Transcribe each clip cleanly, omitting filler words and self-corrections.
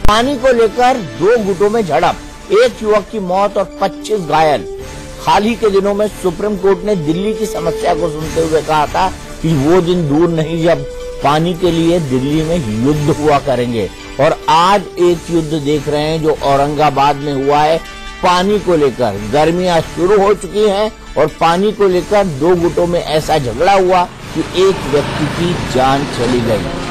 पानी को लेकर 2 गुटों में झड़प, 1 युवक की मौत और 25 घायल। हाल ही के दिनों में सुप्रीम कोर्ट ने दिल्ली की समस्या को सुनते हुए कहा था कि वो दिन दूर नहीं जब पानी के लिए दिल्ली में युद्ध हुआ करेंगे। और आज एक युद्ध देख रहे हैं जो औरंगाबाद में हुआ है पानी को लेकर। गर्मियां शुरू हो चुकी हैं और पानी को लेकर 2 गुटों में ऐसा झगड़ा हुआ कि एक व्यक्ति की जान चली गई।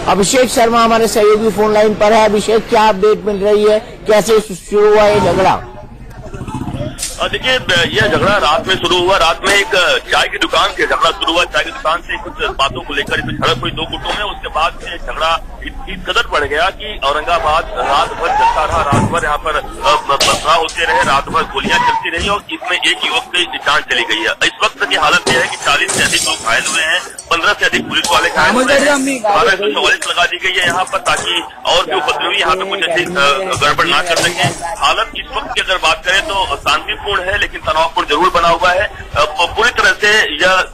अभिषेक शर्मा हमारे सहयोगी फोन लाइन पर है। अभिषेक, क्या अपडेट मिल रही है, कैसे शुरू हुआ ये झगड़ा? देखिए, यह झगड़ा रात में शुरू हुआ। रात में एक चाय की दुकान से झगड़ा शुरू हुआ। चाय की दुकान से कुछ बातों को लेकर झड़प हुई 2 गुटों में। उसके बाद से झगड़ा इस कदर बढ़ गया कि औरंगाबाद रात भर चलता रहा। रात भर यहाँ पर पथराव होते रहे, रात भर गोलियां चलती रही और इसमें एक युवक की जान चली गई है। इस वक्त की हालत यह है कि 40 से अधिक लोग घायल हुए हैं, 15 से अधिक पुलिस वाले घायल हुए हैं। 1244 लगा दी गई है यहाँ पर ताकि और भी उपद्रवी यहाँ पे कुछ ऐसी गड़बड़ ना कर सके। हालत इस वक्त की अगर बात करें तो शांतिपूर्ण है, लेकिन तनावपूर्ण जरूर बना हुआ है। पूरी तरह से यह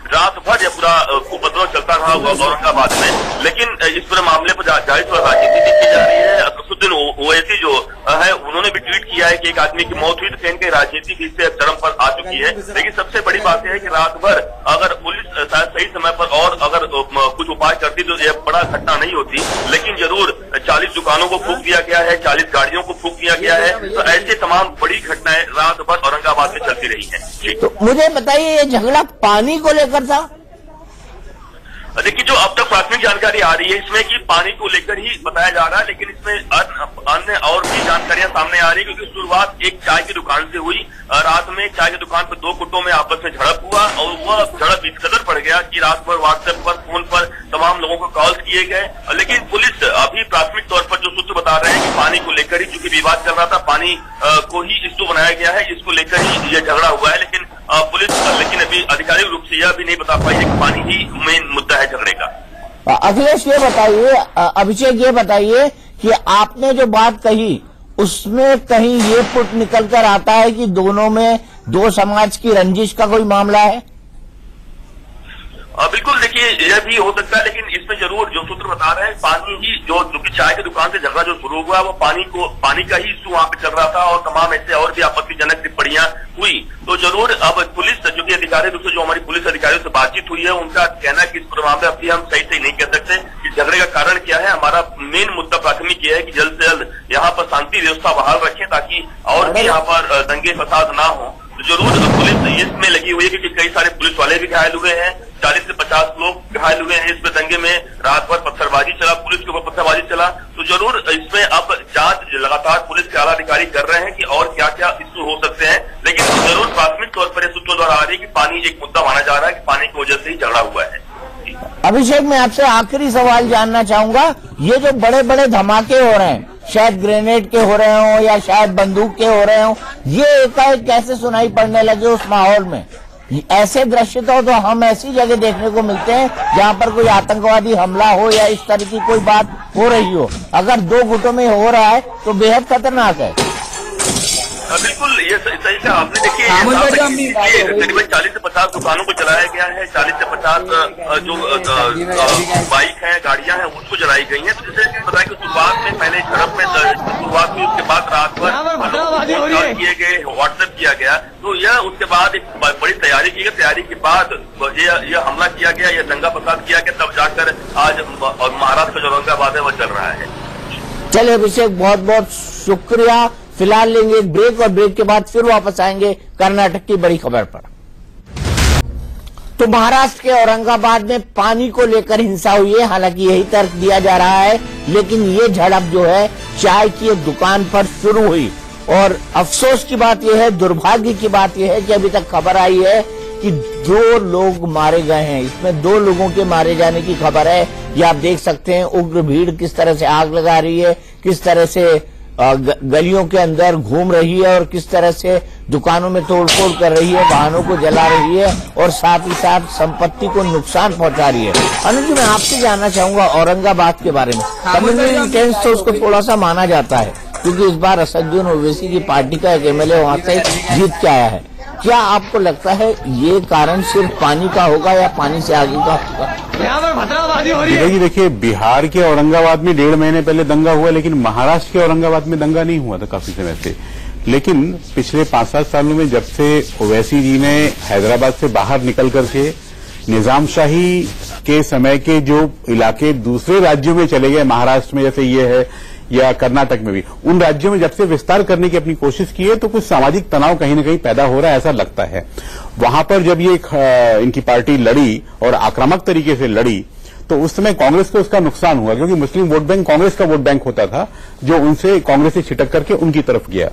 रात भर यह पूरा उपद्रव चलता रहा औरंगाबाद में। लेकिन इस पूरे मामले पर जाहिर राजनीति भी की जा रही है। असदुद्दीन ओवैसी जो है उन्होंने भी ट्वीट किया है कि एक आदमी की मौत हुई, तो कहीं राजनीति भी इससे चरम पर आ चुकी है। लेकिन सबसे बड़ी बात यह है कि रात भर अगर पुलिस शायद सही समय पर और अगर कुछ उपाय करती तो यह बड़ा घटना नहीं होती। लेकिन जरूर 40 दुकानों को फूंक दिया गया है, 40 गाड़ियों को फूंक दिया गया है। तो ऐसे तमाम बड़ी घटनाएं रात भर औरंगाबाद में चलती रही है। तो मुझे बताइए, ये झगड़ा पानी को लेकर था? देखिए, जो अब तक प्राथमिक जानकारी आ रही है इसमें कि पानी को लेकर ही बताया जा रहा है, लेकिन इसमें अन्य और भी जानकारियां सामने आ रही है। क्योंकि शुरुआत एक चाय की दुकान से हुई। रात में चाय की दुकान पर 2 गुटों में आपस में झड़प हुआ और वह झड़प इस कदर बढ़ गया कि रात भर व्हाट्सएप पर, फोन पर तमाम लोगों को कॉल्स किए गए। लेकिन पुलिस अभी प्राथमिक तौर पर जो सूत्र बता रहे हैं कि पानी को लेकर ही, चूंकि विवाद चल रहा था, पानी को ही इश्यू बनाया गया है, इसको लेकर ही यह झगड़ा हुआ है। लेकिन पुलिस अभी आधिकारिक रूप से यह भी नहीं बता पाई है कि पानी ही मेन मुद्दा है झगड़े का। अखिलेश, ये बताइए, अभिषेक ये बताइए कि आपने जो बात कही उसमें कहीं ये पुट निकल कर आता है कि दोनों में 2 समाज की रंजिश का कोई मामला है? बिल्कुल, देखिए यह भी हो सकता है, लेकिन इसमें जरूर जो सूत्र बता रहे हैं पानी ही जो चाय की दुकान से झगड़ा जो शुरू हुआ वो पानी का ही इश्यू वहाँ पे चल रहा था और तमाम ऐसे और भी आपत्तिजनक टिप्पणियां हुई। तो जरूर अब पुलिस जो कि अधिकारी रूप से जो हमारी पुलिस अधिकारियों से बातचीत हुई है उनका कहना कि इस मामले अभी हम सही नहीं कह सकते कि झगड़े का कारण क्या है। हमारा मेन मुद्दा प्राथमिक यह है कि जल्द से जल्द यहाँ पर शांति व्यवस्था बहाल रखें ताकि और भी यहाँ पर दंगे फसाद ना हो। तो जरूर पुलिस इसमें लगी हुई है क्योंकि कई सारे पुलिस वाले भी घायल हुए हैं, 40 से 50 लोग घायल हुए हैं। इसमें दंगे में रात भर पत्थरबाजी चला, पुलिस के ऊपर पत्थरबाजी चला। तो जरूर इसमें अब जांच लगातार पुलिस के आला अधिकारी कर रहे हैं कि और क्या क्या इश्यू हो सकते हैं। लेकिन जरूर प्राथमिक तौर पर सूत्रों द्वारा आ रही है कि पानी एक मुद्दा माना जा रहा है कि पानी की वजह से ही झगड़ा हुआ है। अभिषेक, मैं आपसे आखिरी सवाल जानना चाहूंगा, ये जो बड़े बड़े धमाके हो रहे हैं, शायद ग्रेनेड के हो रहे हों या शायद बंदूक के हो रहे हों, ये एकाएक कैसे सुनाई पड़ने लगे उस माहौल में? ऐसे दृश्य तो हम ऐसी जगह देखने को मिलते हैं जहां पर कोई आतंकवादी हमला हो या इस तरह की कोई बात हो रही हो। अगर 2 गुटों में हो रहा है तो बेहद खतरनाक है। बिल्कुल, ये सही कहा आपने। देखिए तकरीबन 40 से 50 दुकानों को जलाया गया है, 40 से 50 जो बाइक हैं, गाड़ियां हैं, उनको जलाई गई हैं। तो जैसे बताया कि शुरुआत में पहले झड़प में शुरुआत हुई, उसके बाद रात भर किए गए, व्हाट्सएप किया गया। तो यह उसके बाद एक बड़ी तैयारी की गई। तैयारी के बाद यह हमला किया गया, यह दंगा फसाद किया गया, तब जाकर आज महाराष्ट्र का जो औरंगाबाद है वह चल रहा है। चलिए अभिषेक, बहुत बहुत शुक्रिया। फिलहाल लेंगे एक ब्रेक और ब्रेक के बाद फिर वापस आएंगे कर्नाटक की बड़ी खबर पर। तो महाराष्ट्र के औरंगाबाद में पानी को लेकर हिंसा हुई है, हालांकि यही तर्क दिया जा रहा है, लेकिन ये झड़प जो है चाय की एक दुकान पर शुरू हुई। और अफसोस की बात यह है, दुर्भाग्य की बात यह है कि अभी तक खबर आई है कि 2 लोग मारे गए हैं। इसमें 2 लोगों के मारे जाने की खबर है। ये आप देख सकते हैं उग्र भीड़ किस तरह से आग लगा रही है, किस तरह से गलियों के अंदर घूम रही है और किस तरह से दुकानों में तोड़फोड़ कर रही है, वाहनों को जला रही है और साथ ही साथ संपत्ति को नुकसान पहुंचा रही है। अनुज, मैं आपसे जानना चाहूंगा औरंगाबाद के बारे में। कम्युनिटी इंटेंस तो उसको थोड़ा सा माना जाता है क्योंकि इस बार असदुद्दीन ओवैसी की पार्टी का एक MLA वहां से जीत के आया है। क्या आपको लगता है ये कारण सिर्फ पानी का होगा या पानी से आगे का होगा? यहाँ पर भद्राबादी हो रही है। देखिए, बिहार के औरंगाबाद में 1.5 महीने पहले दंगा हुआ, लेकिन महाराष्ट्र के औरंगाबाद में दंगा नहीं हुआ था काफी समय से। लेकिन पिछले 5-7 सालों में जब से ओवैसी जी ने हैदराबाद से बाहर निकल करके निजामशाही के समय के जो इलाके दूसरे राज्यों में चले गए, महाराष्ट्र में जैसे ये है या कर्नाटक में भी, उन राज्यों में जब से विस्तार करने की अपनी कोशिश की है तो कुछ सामाजिक तनाव कहीं न कहीं पैदा हो रहा है, ऐसा लगता है। वहां पर जब ये इनकी पार्टी लड़ी और आक्रामक तरीके से लड़ी तो उस समय कांग्रेस को उसका नुकसान हुआ, क्योंकि मुस्लिम वोट बैंक कांग्रेस का वोट बैंक होता था जो उनसे कांग्रेस से छिटक करके उनकी तरफ गया।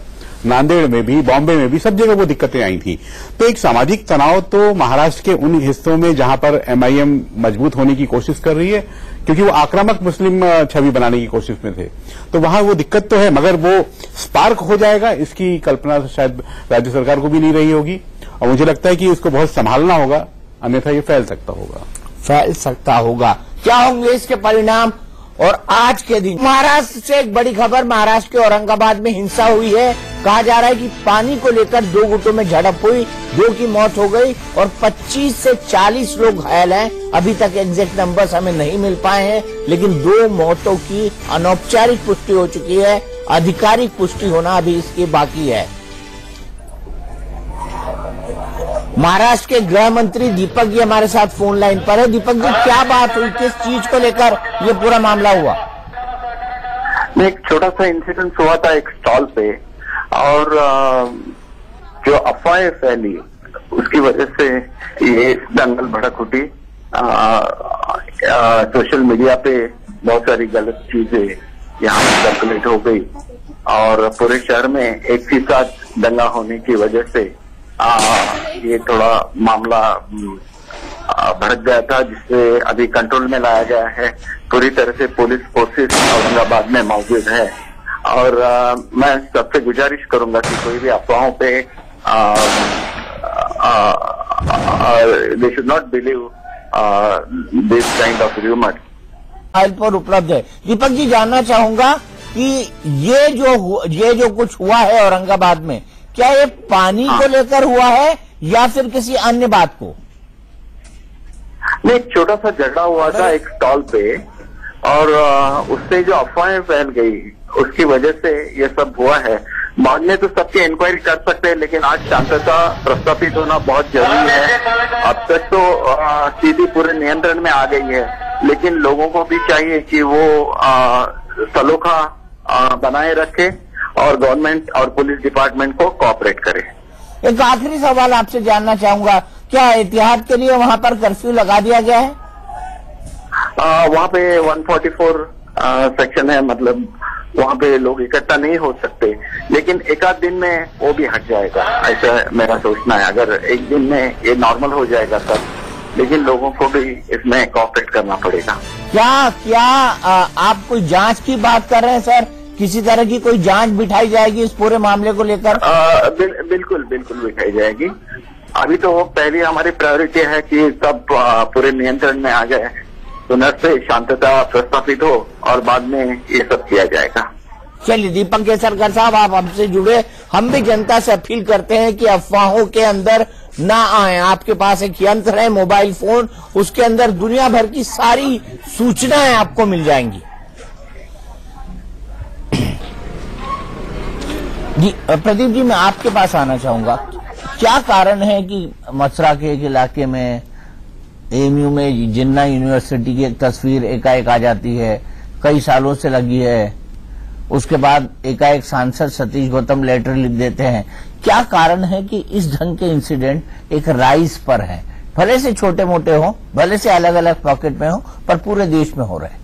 नांदेड़ में भी, बॉम्बे में भी, सब जगह वो दिक्कतें आई थी। तो एक सामाजिक तनाव तो महाराष्ट्र के उन हिस्सों में जहां पर एमआईएम मजबूत होने की कोशिश कर रही है, क्योंकि वो आक्रामक मुस्लिम छवि बनाने की कोशिश में थे, तो वहां वो दिक्कत तो है, मगर वो स्पार्क हो जाएगा इसकी कल्पना शायद राज्य सरकार को भी नहीं रही होगी। और मुझे लगता है कि इसको बहुत संभालना होगा, अन्यथा ये फैल सकता होगा। क्या होंगे इसके परिणाम? और आज के दिन महाराष्ट्र से एक बड़ी खबर, महाराष्ट्र के औरंगाबाद में हिंसा हुई है। कहा जा रहा है कि पानी को लेकर 2 गुटों में झड़प हुई, 2 की मौत हो गई और 25 से 40 लोग घायल हैं। अभी तक एग्जैक्ट नंबर्स हमें नहीं मिल पाए हैं, लेकिन 2 मौतों की अनौपचारिक पुष्टि हो चुकी है, आधिकारिक पुष्टि होना अभी इसकी बाकी है। महाराष्ट्र के गृह मंत्री दीपक जी हमारे साथ फोन लाइन पर है। दीपक जी, क्या बात हुई, किस चीज को लेकर ये पूरा मामला हुआ? एक छोटा सा इंसिडेंट हुआ था एक स्टॉल पे, और जो अफवाहें फैली उसकी वजह से ये दंगल भड़क उठी। सोशल मीडिया पे बहुत सारी गलत चीजें यहाँ सर्कुलेट हो गई और पूरे शहर में एक ही साथ दंगा होने की वजह से ये थोड़ा मामला भड़क गया था, जिससे अभी कंट्रोल में लाया गया है। पूरी तरह से पुलिस फोर्सेस औरंगाबाद में मौजूद है और मैं सबसे गुजारिश करूंगा कि कोई भी अफवाहों पे they should not believe this kind of rumour. Mobile पर उपलब्ध है। दीपक जी, जानना चाहूंगा कि ये जो कुछ हुआ है औरंगाबाद में, क्या ये पानी को लेकर हुआ है या फिर किसी अन्य बात को? नहीं, एक छोटा सा झगड़ा हुआ था एक स्टॉल पे और उससे जो अफवाहें फैल गई उसकी वजह से ये सब हुआ है। बाद में तो सबकी इंक्वायरी कर सकते हैं, लेकिन आज शांतता प्रस्थापित होना बहुत जरूरी है। अब तक तो स्थिति पूरे नियंत्रण में आ गई है, लेकिन लोगों को भी चाहिए कि वो सलोखा बनाए रखे और गवर्नमेंट और पुलिस डिपार्टमेंट को कोऑपरेट करे। एक आखिरी सवाल आपसे जानना चाहूंगा, क्या एहतियात के लिए वहां पर कर्फ्यू लगा दिया गया है? वहां पे 144 सेक्शन है, मतलब वहां पे लोग इकट्ठा नहीं हो सकते, लेकिन एक आध दिन में वो भी हट जाएगा, ऐसा मेरा सोचना है। अगर एक दिन में ये नॉर्मल हो जाएगा सब, लेकिन लोगों को भी इसमें कोऑपरेट करना पड़ेगा। क्या आप कोई जांच की बात कर रहे हैं सर? किसी तरह की कोई जांच बिठाई जाएगी इस पूरे मामले को लेकर? बिल्कुल बिठाई जाएगी। अभी तो पहली हमारी प्रायोरिटी है कि सब पूरे नियंत्रण में आ जाए, पुनः से शांतता प्रस्थापित हो और बाद में ये सब किया जाएगा। चलिए दीपक केसरकर साहब, आप हमसे जुड़े। हम भी जनता से अपील करते हैं कि अफवाहों के अंदर ना आए। आपके पास एक यंत्र है, मोबाइल फोन, उसके अंदर दुनिया भर की सारी सूचनाएं आपको मिल जाएंगी। जी प्रदीप जी, मैं आपके पास आना चाहूंगा। क्या कारण है कि मथुरा के एक इलाके में एएमयू में जिन्ना यूनिवर्सिटी की एक तस्वीर एकाएक आ जाती है, कई सालों से लगी है, उसके बाद एकाएक सांसद सतीश गौतम लेटर लिख देते हैं। क्या कारण है कि इस ढंग के इंसिडेंट एक राइज पर है? भले से छोटे मोटे हो, भले से अलग अलग पॉकेट में हो, पर पूरे देश में हो रहे हैं।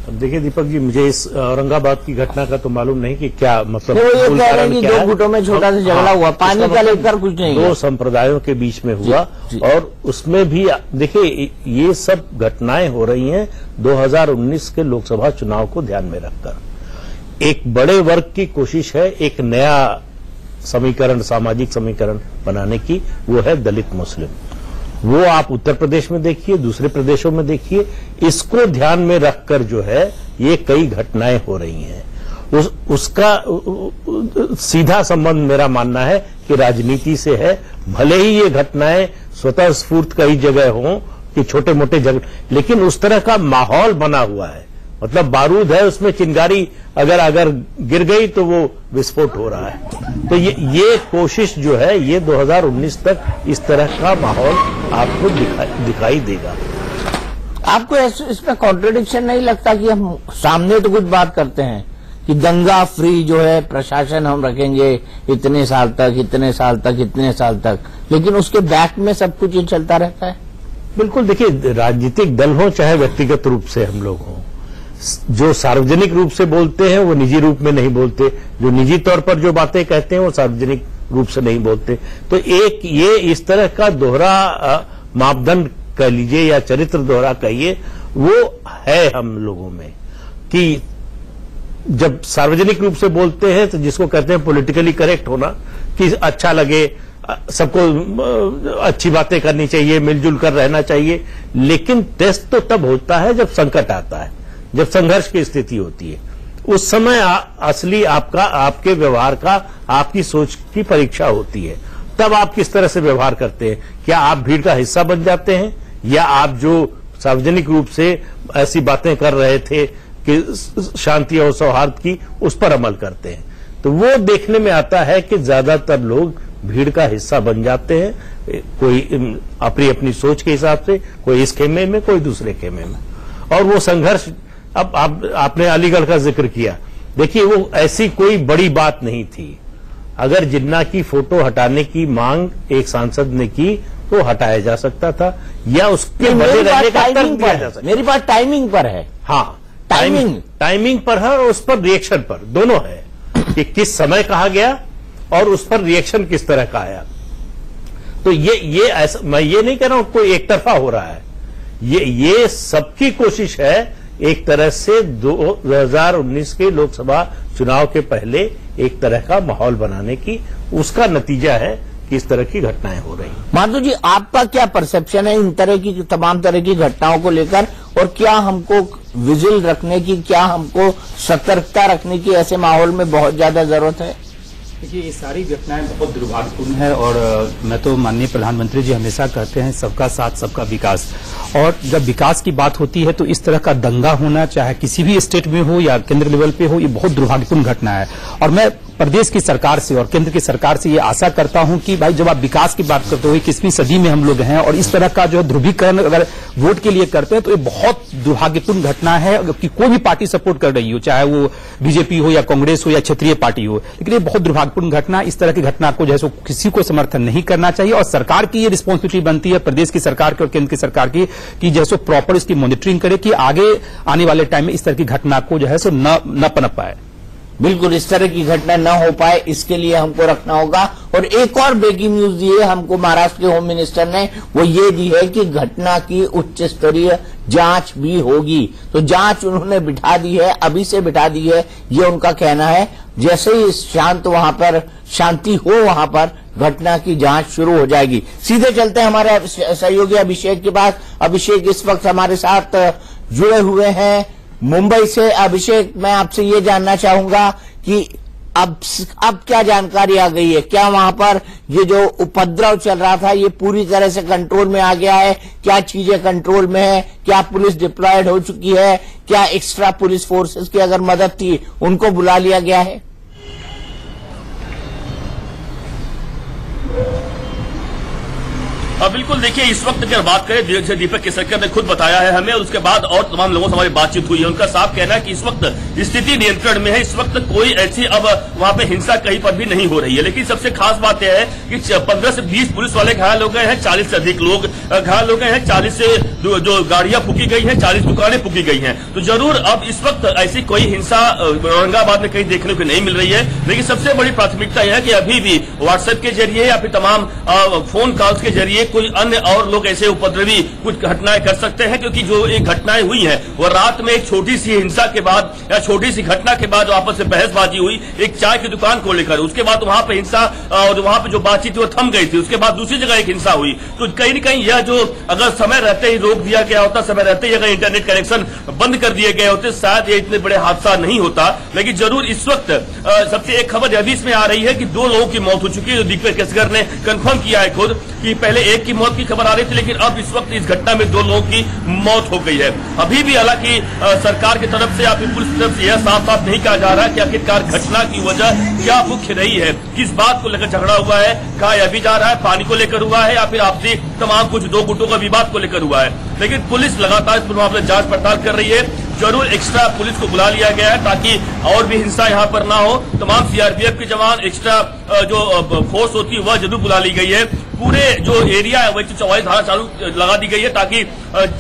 देखिए दीपक जी, मुझे इस औरंगाबाद की घटना का तो मालूम नहीं कि क्या मतलब, वो ये कह रहे हैं कि 2 गुटों में छोटा सा झगड़ा हुआ, पानी का लेकर कुछ नहीं, 2 संप्रदायों के बीच में हुआ। जी। और उसमें भी देखिए ये सब घटनाएं हो रही हैं 2019 के लोकसभा चुनाव को ध्यान में रखकर। एक बड़े वर्ग की कोशिश है एक नया समीकरण, सामाजिक समीकरण बनाने की, वो है दलित मुस्लिम। वो आप उत्तर प्रदेश में देखिए, दूसरे प्रदेशों में देखिए, इसको ध्यान में रखकर जो है ये कई घटनाएं हो रही हैं। सीधा संबंध मेरा मानना है कि राजनीति से है। भले ही ये घटनाएं स्वतः स्फूर्त कई जगह हों कि छोटे मोटे झगड़े, लेकिन उस तरह का माहौल बना हुआ है। मतलब बारूद है, उसमें चिंगारी अगर गिर गई तो वो विस्फोट हो रहा है। तो ये कोशिश जो है ये 2019 तक इस तरह का माहौल आपको दिखाई देगा। आपको इसमें कॉन्ट्रडिक्शन नहीं लगता कि हम सामने तो कुछ बात करते हैं कि दंगा फ्री जो है प्रशासन हम रखेंगे इतने साल तक, इतने साल तक, इतने साल तक, लेकिन उसके बैक में सब कुछ ये चलता रहता है? बिल्कुल, देखिए राजनीतिक दल हो चाहे व्यक्तिगत रूप से हम लोग हों, जो सार्वजनिक रूप से बोलते हैं वो निजी रूप में नहीं बोलते, जो निजी तौर पर जो बातें कहते हैं वो सार्वजनिक रूप से नहीं बोलते। तो एक ये इस तरह का दोहरा मापदंड कह लीजिए या चरित्र दोहरा कहिए, वो है हम लोगों में कि जब सार्वजनिक रूप से बोलते हैं तो जिसको कहते हैं पॉलिटिकली करेक्ट होना, कि अच्छा लगे, सबको अच्छी बातें करनी चाहिए, मिलजुल कर रहना चाहिए। लेकिन टेस्ट तो तब होता है जब संकट आता है, जब संघर्ष की स्थिति होती है। उस समय असली आपके व्यवहार का, आपकी सोच की परीक्षा होती है। तब आप किस तरह से व्यवहार करते हैं। क्या आप भीड़ का हिस्सा बन जाते हैं, या आप जो सार्वजनिक रूप से ऐसी बातें कर रहे थे कि शांति और सौहार्द की, उस पर अमल करते हैं। तो वो देखने में आता है कि ज्यादातर लोग भीड़ का हिस्सा बन जाते हैं, कोई अपनी अपनी सोच के हिसाब से, कोई इस खेमे में, कोई दूसरे खेमे में। और वो संघर्ष, अब आपने अलीगढ़ का जिक्र किया, देखिए वो ऐसी कोई बड़ी बात नहीं थी। अगर जिन्ना की फोटो हटाने की मांग एक सांसद ने की तो हटाया जा सकता था, या उसके बने रहने का तर्क दिया जा सकता। मेरी बात टाइमिंग पर है। हाँ, टाइमिंग पर है और उस पर रिएक्शन पर, दोनों है कि किस समय कहा गया और उस पर रिएक्शन किस तरह का आया। तो ये ऐसा, मैं ये नहीं कह रहा हूं कोई एक तरफा हो रहा है, ये सबकी कोशिश है एक तरह से 2019 के लोकसभा चुनाव के पहले एक तरह का माहौल बनाने की। उसका नतीजा है कि इस तरह की घटनाएं हो रही। माधव जी, आपका क्या परसेप्शन है इन तरह की तमाम तरह की घटनाओं को लेकर, और क्या हमको विजिल रखने की, क्या हमको सतर्कता रखने की ऐसे माहौल में बहुत ज्यादा जरूरत है? देखिए, ये सारी घटनाएं बहुत दुर्भाग्यपूर्ण है, और मैं तो माननीय प्रधानमंत्री जी हमेशा कहते हैं सबका साथ सबका विकास, और जब विकास की बात होती है तो इस तरह का दंगा होना, चाहे किसी भी स्टेट में हो या केंद्र लेवल पे हो, ये बहुत दुर्भाग्यपूर्ण घटना है। और मैं प्रदेश की सरकार से और केंद्र की सरकार से ये आशा करता हूं कि भाई जब आप विकास की बात करते हो, 21वीं सदी में हम लोग हैं, और इस तरह का जो ध्रुवीकरण अगर वोट के लिए करते हैं तो ये बहुत दुर्भाग्यपूर्ण घटना है कि कोई भी पार्टी सपोर्ट कर रही हो, चाहे वो बीजेपी हो या कांग्रेस हो या क्षेत्रीय पार्टी हो। लेकिन ये बहुत दुर्भाग्यपूर्ण घटना, इस तरह की घटना को जैसे किसी को समर्थन नहीं करना चाहिए, और सरकार की ये रिस्पॉन्सिबिलिटी बनती है, प्रदेश की सरकार की और केंद्र की सरकार की, कि जैसे प्रॉपर इसकी मॉनिटरिंग करे कि आगे आने वाले टाइम में इस तरह की घटना को जो है सो न पनप पाए। बिल्कुल, इस तरह की घटना न हो पाए इसके लिए हमको रखना होगा। और एक और ब्रेकिंग न्यूज दी है हमको महाराष्ट्र के होम मिनिस्टर ने, वो ये दी है कि घटना की उच्च स्तरीय जांच भी होगी। तो जांच उन्होंने बिठा दी है, अभी से बिठा दी है, ये उनका कहना है। जैसे ही वहां पर शांति हो, वहां पर घटना की जांच शुरू हो जाएगी। सीधे चलते हैं हमारे सहयोगी अभिषेक के पास। अभिषेक इस वक्त हमारे साथ जुड़े हुए हैं मुंबई से। अभिषेक, मैं आपसे ये जानना चाहूंगा कि अब क्या जानकारी आ गई है? क्या वहां पर ये जो उपद्रव चल रहा था ये पूरी तरह से कंट्रोल में आ गया है? क्या चीजें कंट्रोल में है? क्या पुलिस डिप्लॉयड हो चुकी है? क्या एक्स्ट्रा पुलिस फोर्सेस की अगर मदद थी उनको बुला लिया गया है? बिल्कुल, देखिए इस वक्त अगर बात करें, दीपक केसरकर ने खुद बताया है हमें, और उसके बाद और तमाम लोगों से हमारी बातचीत हुई है। उनका साफ कहना है कि इस वक्त स्थिति नियंत्रण में है, इस वक्त कोई ऐसी अब वहां पे हिंसा कहीं पर भी नहीं हो रही है। लेकिन सबसे खास बात यह है कि 15 से 20 पुलिस वाले घायल हो गए हैं, 40 से अधिक लोग घायल हो गए हैं, 40 से जो गाड़ियां फूकी गई हैं, 40 दुकानें फूकी गई हैं। तो जरूर अब इस वक्त ऐसी कोई हिंसा औरंगाबाद में कहीं देखने को नहीं मिल रही है। लेकिन सबसे बड़ी प्राथमिकता यह है कि अभी भी व्हाट्सएप के जरिए या फिर तमाम फोन कॉल्स के जरिए एक कोई अन्य और लोग ऐसे उपद्रवी कुछ घटनाएं कर सकते हैं, क्योंकि जो एक घटनाएं हुई हैं वो रात में एक छोटी सी हिंसा के बाद या छोटी सी घटना के बाद आपस में बहसबाजी हुई एक चाय की दुकान को लेकर, उसके बाद वहां पे हिंसा और वहां पे जो बातचीत वो थम गई थी, उसके बाद दूसरी जगह एक हिंसा हुई। तो कहीं न कहीं यह जो अगर समय रहते ही रोक दिया गया होता, समय रहते ही अगर इंटरनेट कनेक्शन बंद कर दिए गए होते, शायद ये इतने बड़े हादसा नहीं होता। लेकिन जरूर इस वक्त सबसे एक खबर यह भी इसमें आ रही है कि 2 लोगों की मौत हो चुकी है, जो दीपक केसरकर ने कंफर्म किया है खुद कि पहले एक की मौत की खबर आ रही थी, लेकिन अब इस वक्त इस घटना में 2 लोगों की मौत हो गई है। अभी भी हालांकि सरकार की तरफ से या फिर पुलिस की तरफ से यह साफ साफ नहीं कहा जा रहा कि आखिरकार घटना की वजह क्या मुख्य रही है, किस बात को लेकर झगड़ा हुआ है, कहा यह भी जा रहा है पानी को लेकर हुआ है या फिर आपसी तमाम कुछ 2 गुटों का विवाद को लेकर हुआ है। लेकिन पुलिस लगातार इस पर मामले जांच पड़ताल कर रही है। जरूर एक्स्ट्रा पुलिस को बुला लिया गया है ताकि और भी हिंसा यहां पर ना हो। तमाम सीआरपीएफ के जवान, एक्स्ट्रा जो फोर्स होती है वह जरूर बुला ली गई है। पूरे जो एरिया है वह 44 धारा चालू लगा दी गई है ताकि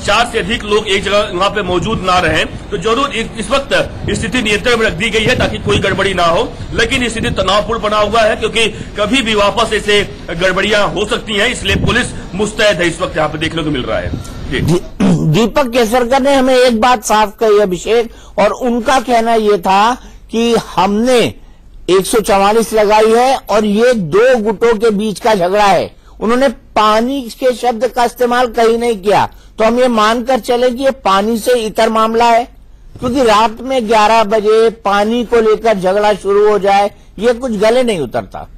4 से अधिक लोग एक जगह वहां पे मौजूद ना रहें। तो जरूर इस वक्त स्थिति नियंत्रण में रख दी गई है ताकि कोई गड़बड़ी ना हो, लेकिन स्थिति तनावपूर्ण बना हुआ है क्योंकि कभी भी वापस ऐसे गड़बड़ियां हो सकती हैं, इसलिए पुलिस मुस्तैद है इस वक्त यहाँ पे देखने को मिल रहा है। दीपक केसरकर ने हमें एक बात साफ कही अभिषेक, और उनका कहना यह था कि हमने 144 लगाई है और ये 2 गुटों के बीच का झगड़ा है। उन्होंने पानी के शब्द का इस्तेमाल कहीं नहीं किया, तो हम ये मानकर चले कि ये पानी से इतर मामला है, क्योंकि रात में 11 बजे पानी को लेकर झगड़ा शुरू हो जाए ये कुछ गले नहीं उतरता।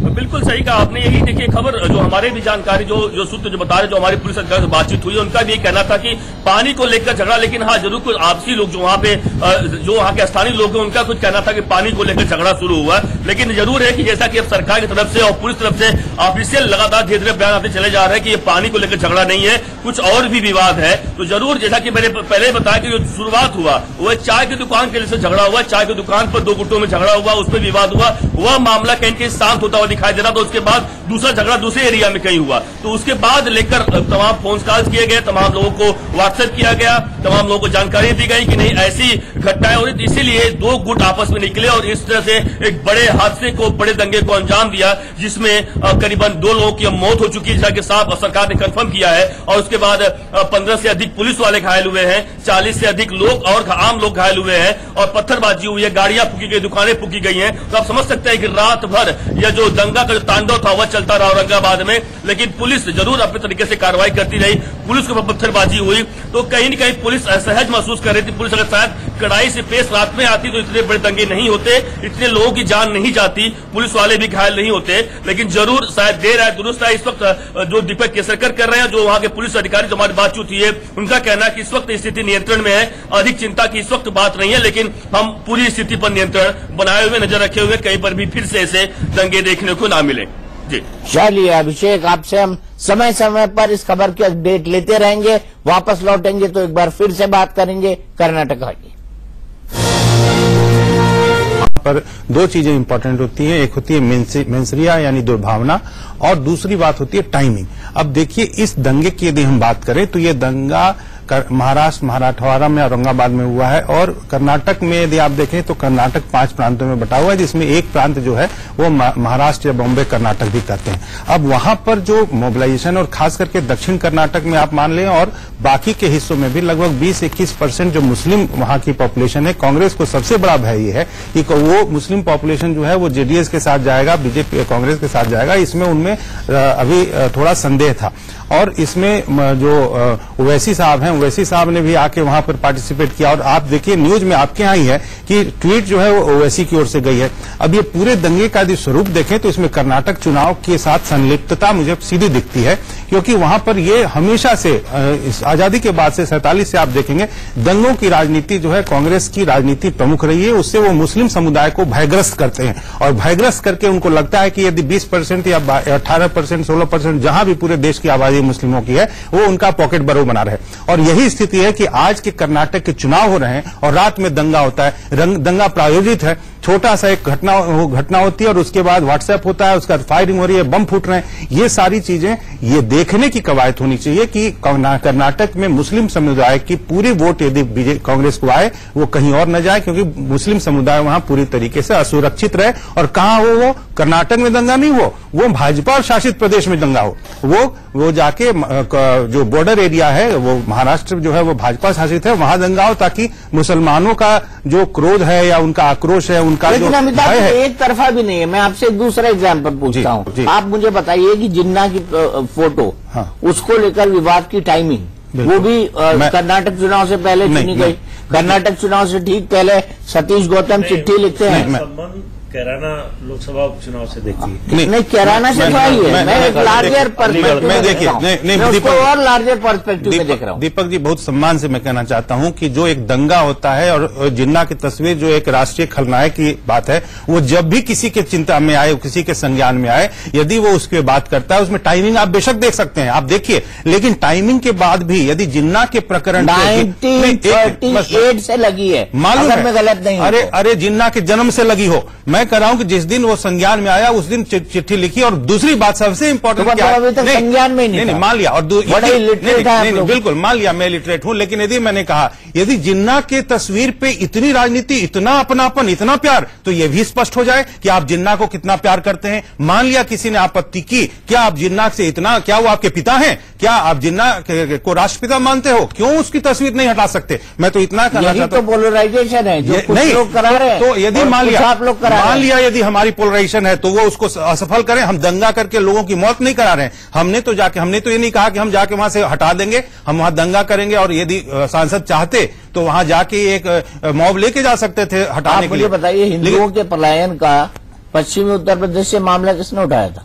बिल्कुल सही कहा आपने। यही देखिए खबर जो हमारे भी जानकारी जो सूत्र जो बता रहे, जो हमारी पुलिस अधिकारी से बातचीत हुई, उनका भी कहना था कि पानी को लेकर झगड़ा, लेकिन हाँ जरूर कुछ आपसी लोग जो वहां पे जो वहां के स्थानीय लोग हैं उनका कुछ कहना था कि पानी को लेकर झगड़ा शुरू हुआ। लेकिन जरूर है कि जैसा कि अब सरकार की तरफ से और पुलिस तरफ से ऑफिशियल लगातार धीरे धीरे बयान आते चले जा रहे हैं कि ये पानी को लेकर झगड़ा नहीं है, कुछ और भी विवाद है। तो जरूर जैसा कि मैंने पहले बताया कि जो शुरुआत हुआ वह चाय की दुकान के लिए झगड़ा हुआ, चाय की दुकान पर 2 गुटों में झगड़ा हुआ, उसमें विवाद हुआ, वह मामला कहीं कहीं शांत होता हुआ दिखाई दे रहा था। उसके बाद दूसरा झगड़ा दूसरे एरिया में कहीं हुआ, तो उसके बाद लेकर तमाम फोन कॉल्स किए गए, तमाम लोगों को व्हाट्सएप किया गया, तमाम लोगों को जानकारी दी गई कि नहीं ऐसी घटनाएं हो रही, इसीलिए 2 गुट आपस में निकले और इस तरह से एक बड़े हादसे को, बड़े दंगे को अंजाम दिया, जिसमें करीबन 2 लोगों की मौत हो चुकी है, जैसा कि साफ सरकार ने कंफर्म किया है। और उसके बाद 15 से अधिक पुलिस वाले घायल हुए हैं, 40 से अधिक लोग और आम लोग घायल हुए हैं और पत्थरबाजी हुई है, गाड़ियां फूकी गई, दुकानें फूकी गई हैं। तो आप समझ सकते हैं कि रात भर यह जो दंगा का तांडव था वह चलता रहा औरंगाबाद में, लेकिन पुलिस जरूर अपने तरीके से कार्रवाई करती रही। पुलिस के ऊपर पत्थरबाजी हुई तो कहीं न कहीं पुलिस असहज महसूस कर रही थी। पुलिस अगर शायद कड़ाई से पेश रात में आती तो इतने बड़े दंगे नहीं होते, इतने लोगों की जान नहीं जाती, पुलिस वाले भी घायल नहीं होते। लेकिन जरूर शायद देर है दुरुस्त है। इस वक्त जो दीपक केसरकर कर रहे हैं, जो वहां के पुलिस अधिकारी जो हमारी बातचीत हुई है, उनका कहना है कि इस वक्त स्थिति नियंत्रण में है, अधिक चिंता की इस वक्त बात नहीं है, लेकिन हम पूरी स्थिति पर नियंत्रण बनाए हुए, नजर रखे हुए, कहीं पर भी फिर से ऐसे दंगे देखने को ना मिले। जी चलिए अभिषेक, आपसे हम समय समय पर इस खबर की अपडेट लेते रहेंगे। वापस लौटेंगे तो एक बार फिर से बात करेंगे कर्नाटक की। पर 2 चीजें इंपॉर्टेंट होती हैं, एक होती है मेंसरिया यानी दुर्भावना, और दूसरी बात होती है टाइमिंग। अब देखिए इस दंगे की यदि हम बात करें तो ये दंगा महाराष्ट्र, मराठवाड़ा में, औरंगाबाद में हुआ है, और कर्नाटक में यदि आप देखें तो कर्नाटक 5 प्रांतों में बटा हुआ है, जिसमें एक प्रांत जो है वो महाराष्ट्र या बॉम्बे कर्नाटक भी कहते हैं। अब वहां पर जो मोबिलाइजेशन, और खास करके दक्षिण कर्नाटक में आप मान लें और बाकी के हिस्सों में भी लगभग 20-21% जो मुस्लिम वहां की पॉपुलेशन है। कांग्रेस को सबसे बड़ा भय ये है कि वो मुस्लिम पॉपुलेशन जो है वो जेडीएस के साथ जाएगा, बीजेपी कांग्रेस के साथ जाएगा, इसमें उनमें अभी थोड़ा संदेह था। और इसमें जो ओवैसी साहब हैं, ओवैसी साहब ने भी आके वहां पर पार्टिसिपेट किया, और आप देखिए न्यूज में आपके यहाँ ही है कि ट्वीट जो है वो ओवैसी की ओर से गई है। अब ये पूरे दंगे का यदि स्वरूप देखें तो इसमें कर्नाटक चुनाव के साथ संलिप्तता मुझे सीधी दिखती है, क्योंकि वहां पर ये हमेशा से आजादी के बाद से 47 से आप देखेंगे दंगों की राजनीति जो है कांग्रेस की राजनीति प्रमुख रही है। उससे वो मुस्लिम समुदाय को भयग्रस्त करते हैं, और भयग्रस्त करके उनको लगता है कि यदि 20% या 18%, 16% जहां भी पूरे देश की आबादी मुस्लिमों की है वो उनका पॉकेट बरो बना रहे। और यही स्थिति है कि आज के कर्नाटक के चुनाव हो रहे हैं और रात में दंगा होता है, दंगा प्रायोजित है। छोटा सा एक घटना होती है और उसके बाद व्हाट्सएप होता है, उसका फायरिंग हो रही है, बम फूट रहे हैं। ये सारी चीजें ये देखने की कवायद होनी चाहिए कि कर्नाटक में मुस्लिम समुदाय की पूरी वोट यदि कांग्रेस को आए वो कहीं और न जाए, क्योंकि मुस्लिम समुदाय वहां पूरी तरीके से असुरक्षित रहे। और कहां हो वो कर्नाटक में दंगा नहीं हो, वो भाजपा शासित प्रदेश में दंगा हो, वो जाके जो बॉर्डर एरिया है वो महाराष्ट्र जो है वो भाजपा शासित है, वहां दंगा हो, ताकि मुसलमानों का जो क्रोध है या उनका आक्रोश है, उनका जो भय है, एक तरफा भी नहीं है। मैं आपसे एक दूसरा एग्जाम्पल पूछता हूँ। आप मुझे बताइए कि जिन्ना की फोटो, हाँ, उसको लेकर विवाद की टाइमिंग वो भी कर्नाटक चुनाव से पहले चुनी गई। कर्नाटक चुनाव से ठीक पहले सतीश गौतम चिट्ठी लिखते हैं। कैराना लोकसभा उपचुनाव से देखिए, नहीं कैराना से तो आई है, मैं एक लार्जर पर्सपेक्टिव में देखिए, और लार्जर पर्सपेक्टिव में देख रहा हूँ। दीपक जी, बहुत सम्मान से मैं कहना चाहता हूं कि जो एक दंगा होता है और जिन्ना की तस्वीर जो एक राष्ट्रीय खलनायक की बात है, वो जब भी किसी के चिंता में आए, किसी के संज्ञान में आए, यदि वो उसके बात करता है, उसमें टाइमिंग आप बेशक देख सकते हैं, आप देखिए, लेकिन टाइमिंग के बाद भी यदि जिन्ना के प्रकरण 1938 से लगी है, मालूम है, मैं गलत नहीं। अरे जिन्ना के जन्म से लगी हो। मैं कह रहा हूं कि जिस दिन वो संज्ञान में आया उस दिन चिट्ठी लिखी। और दूसरी बात सबसे इंपॉर्टेंट क्या है, संज्ञान में नहीं मान लिया, और बिल्कुल मान लिया मैं लिटरेट हूं, लेकिन यदि मैंने कहा यदि जिन्ना के तस्वीर पे इतनी राजनीति, इतना अपनापन, इतना प्यार, तो यह भी स्पष्ट हो जाए कि आप जिन्ना को कितना प्यार करते हैं। मान लिया किसी ने आपत्ति की, क्या आप जिन्ना से इतना, क्या वो आपके पिता हैं, क्या आप जिन्ना को राष्ट्रपिता मानते हो, क्यों उसकी तस्वीर नहीं हटा सकते? मैं तो इतना कहना चाहता हूं। तो पोलराइजेशन है जो नहीं लोग करा रहे हैं, तो यदि मान लिया यदि हमारी पोलराइजेशन है तो वो उसको असफल करें। हम दंगा करके लोगों की मौत नहीं करा रहे हैं। हमने तो ये नहीं कहा कि हम जाके वहां से हटा देंगे, हम वहां दंगा करेंगे, और यदि सांसद चाहते तो वहां जाके एक मॉब लेके जा सकते थे हटाने के लिए। बताइए, हिंदुओं के पलायन का पश्चिमी उत्तर प्रदेश से मामला किसने उठाया था?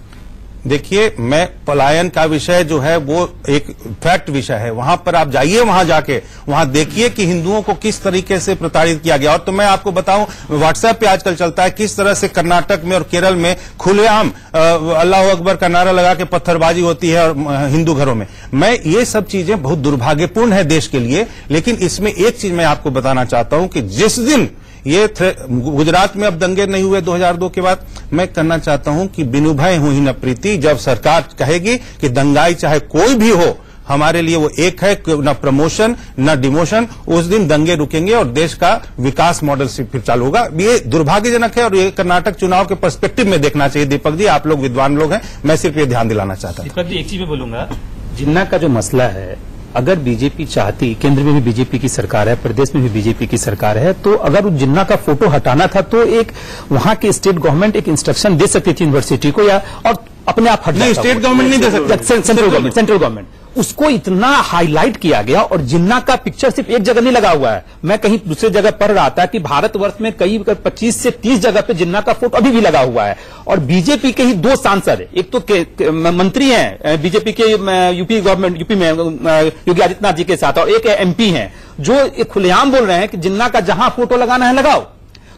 देखिए, मैं पलायन का विषय जो है वो एक फैक्ट विषय है, वहां पर आप जाइए, वहां जाके वहां देखिए कि हिंदुओं को किस तरीके से प्रताड़ित किया गया। और तो मैं आपको बताऊं, व्हाट्सएप पे आजकल चलता है किस तरह से कर्नाटक में और केरल में खुलेआम अल्लाह अकबर का नारा लगा के पत्थरबाजी होती है और हिंदू घरों में। मैं ये सब चीजें बहुत दुर्भाग्यपूर्ण है देश के लिए। लेकिन इसमें एक चीज मैं आपको बताना चाहता हूं कि जिस दिन ये गुजरात में अब दंगे नहीं हुए 2002 के बाद, मैं कहना चाहता हूं कि बिनु भय हूं ही न प्रीति। जब सरकार कहेगी कि दंगाई चाहे कोई भी हो, हमारे लिए वो एक है, न प्रमोशन न डिमोशन, उस दिन दंगे रुकेंगे और देश का विकास मॉडल से फिर चालू होगा। ये दुर्भाग्यजनक है और ये कर्नाटक चुनाव के पर्सपेक्टिव में देखना चाहिए। दीपक जी, आप लोग विद्वान लोग हैं, मैं सिर्फ ये ध्यान दिलाना चाहता हूं। दीपक जी, एक चीज मैं बोलूंगा, जिन्ना का जो मसला है, अगर बीजेपी चाहती, केंद्र में भी बीजेपी की सरकार है, प्रदेश में भी बीजेपी की सरकार है, तो अगर उस जिन्ना का फोटो हटाना था तो एक वहां की स्टेट गवर्नमेंट एक इंस्ट्रक्शन दे सकती थी यूनिवर्सिटी को, या और अपने आप हट नहीं, स्टेट गवर्नमेंट नहीं दे सकती, सेंट्रल गवर्नमेंट। उसको इतना हाईलाइट किया गया और जिन्ना का पिक्चर सिर्फ एक जगह नहीं लगा हुआ है। मैं कहीं दूसरी जगह पढ़ रहा था कि भारतवर्ष में कई 25 से 30 जगह पे जिन्ना का फोटो अभी भी लगा हुआ है। और बीजेपी के ही 2 सांसद है, एक तो मंत्री हैं बीजेपी के यूपी में योगी आदित्यनाथ जी के साथ, और एक एमपी हैं जो खुलेआम बोल रहे हैं कि जिन्ना का जहां फोटो लगाना है लगाओ।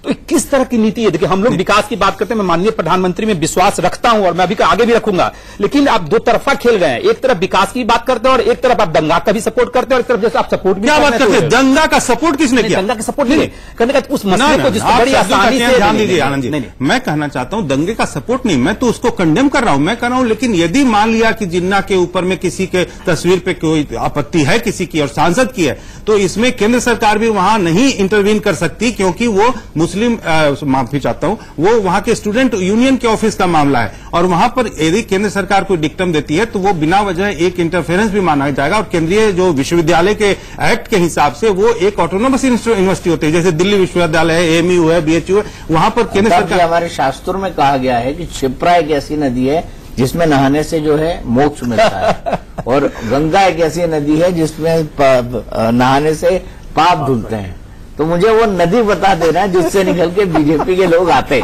तो किस तरह की नीति है? देखिए, हम लोग विकास की बात करते हैं, मैं माननीय प्रधानमंत्री में विश्वास रखता हूं और मैं अभी आगे भी रखूंगा, लेकिन आप दो तरफा खेल गए हैं। एक तरफ विकास की बात करते हैं और एक तरफ आप दंगा का भी सपोर्ट करते हैं, और एक तरफ जैसे आप सपोर्ट भी क्या बात करते हैं? दंगा का सपोर्ट किसने किया? दंगा का सपोर्ट नहीं करने का, उस मसले को जिसको बड़ी आसानी से ध्यान दीजिए आनंद जी, मैं कहना चाहता हूं दंगे का सपोर्ट नहीं, मैं तो उसको कंडेम कर रहा हूं, मैं कर रहा हूं। लेकिन यदि मान लिया कि जिन्ना के ऊपर में किसी के तस्वीर पे कोई आपत्ति है किसी की और सांसद की है, तो इसमें केंद्र सरकार भी वहां नहीं इंटरवीन कर सकती, क्योंकि वो मुस्लिम, माफी चाहता हूं, वो वहां के स्टूडेंट यूनियन के ऑफिस का मामला है। और वहां पर यदि केंद्र सरकार कोई डिक्टम देती है तो वो बिना वजह एक इंटरफेरेंस भी माना जाएगा। और केंद्रीय जो विश्वविद्यालय के एक्ट के हिसाब से वो एक ऑटोनोमस यूनिवर्सिटी होती है, जैसे दिल्ली विश्वविद्यालय है, एएमयू है, बीएचयू है, वहां पर केंद्र सरकार। हमारे शास्त्रों में कहा गया है कि क्षिप्रा एक ऐसी नदी है जिसमें नहाने से जो है मोक्ष मिलता है, और गंगा एक ऐसी नदी है जिसमें नहाने से पाप धुलते हैं। तो मुझे वो नदी बता देना जिससे निकल के बीजेपी के लोग आते।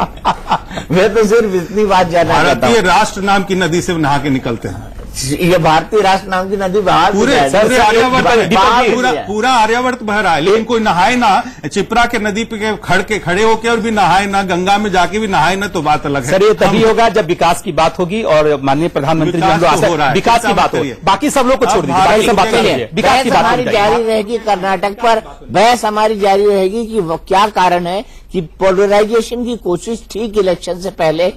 मैं तो सिर्फ इतनी बात जानना चाहता हूं। भारतीय राष्ट्र नाम की नदी से नहा के निकलते हैं। ये भारतीय राष्ट्र नाम की नदी बाहर पूरे आर्यावर्त पूरा आर्यावर्त बह रहा है, लेकिन कोई नहाए ना, चिपरा के नदी पे खड़े होके और भी नहाए ना, गंगा में जाके भी नहाए ना, तो बात अलग है। सर ये तभी होगा जब विकास की बात होगी और माननीय प्रधानमंत्री विकास की बात होगी, बाकी सब लोग को छोड़ दीजिए, बाकी सब बात करिए, विकास की बात हमारी जारी रहेगी। कर्नाटक पर बहस हमारी जारी रहेगी कि क्या कारण है कि पोलराइजेशन की कोशिश ठीक इलेक्शन से पहले